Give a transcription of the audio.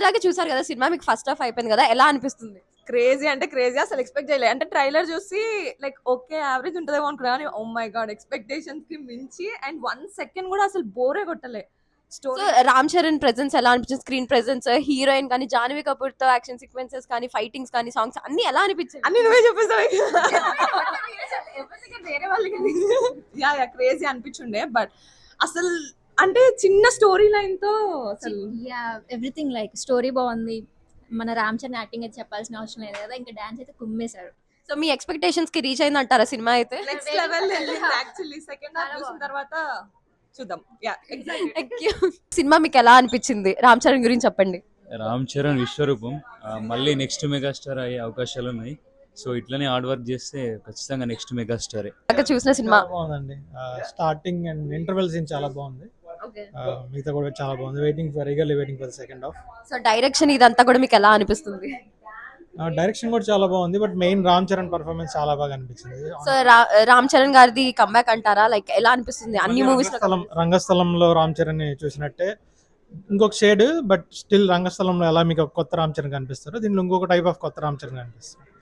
ఇప్పటిదాకా చూసారు కదా సినిమా, మీకు ఫస్ట్ హాఫ్ అయిపోయింది కదా, ఎలా అనిపిస్తుంది? క్రేజీ అంటే క్రేజీ, అసలు ఎక్స్పెక్ట్ చేయలేదు. అంటే ట్రైలర్ చూసి లైక్ ఓకే యావరేజ్ ఉంటుందేమో అనుకున్నా, కానీ ఓ మై గాడ్ ఎక్స్పెక్టేషన్స్ కి మించి. అండ్ 1 సెకండ్ కూడా అసలు బోరే కొట్టలే so story. Ram Charan presence ఎలా అనిపించింది? స్క్రీన్ ప్రెజెన్స్, హీరోయిన్ కానీ, జాన్వీ కపూర్ తో యాక్షన్ సీక్వెన్సెస్ కానీ, ఫైటింగ్స్ కానీ, సాంగ్స్ అన్ని ఎలా అనిపించింది? అన్ని నువ్వే చెప్పేసావు. యా యా క్రేజీ అనిపించుండే. బట్ అసలు అంటే చిన్న స్టోరీ లైన్ తో అసలు యా ఎవ్రీథింగ్ లైక్ స్టోరీ బాగుంది. మన రామ్ చరణ్ యాక్టింగ్ అయితే చెప్పాల్సిన అవసరం లేదు కదా, ఇంకా డాన్స్ అయితే కుమ్మేశారు. సో మీ ఎక్స్పెక్టేషన్స్ కి రీచ్ అయింది అంటారా సినిమా అయితే? నెక్స్ట్ లెవెల్ వెళ్ళింది యాక్చువల్లీ. సెకండ్ హాఫ్ చూసిన తర్వాత చూద్దాం. Yeah exactly. Thank you. Cinema మీకు ఎలా అనిపించింది? రామ్ చరణ్ గురించి చెప్పండి. రామ్ చరణ్ విశ్వరూపం మళ్ళీ నెక్స్ట్ మెగాస్టార్ అయ్యే అవకాశాలు ఉన్నాయి. సో ఇట్లనే హార్డ్ వర్క్ చేస్తే ఖచ్చితంగా నెక్స్ట్ మెగాస్టారే. అక్కడ చూసిన సినిమా చాలా బాగుందండి. స్టార్టింగ్ అండ్ ఇంటర్వెల్ సీన్ చాలా బాగుంది. మిగతా కూడా చాలా బాగుంది. Waiting for second half. So direction ఇదంతా కూడా మీకు ఎలా అనిపిస్తుంది? డైరెక్షన్ కూడా చాలా బాగుంది. But main Ram Charan performance చాలా బాగా అనిపించింది. సో రామ్ చరణ్ గారిది కమ్బ్యాక్ అంటారా? లైక్ ఎలా అనిపిస్తుంది అన్ని మూవీస్? రంగస్థలంలో రామ్ చరణ్ ని చూసినట్టే ఇంకొక షేడ్, బట్ స్టిల్ రంగస్థలంలో ఎలా మీకు ఒక కొత్త రామ్ చరణ్ కనిపిస్తారో దీనిలో ఇంకొక టైప్ ఆఫ్ కొత్త రామ్ చరణ్ కనిపిస్తారు.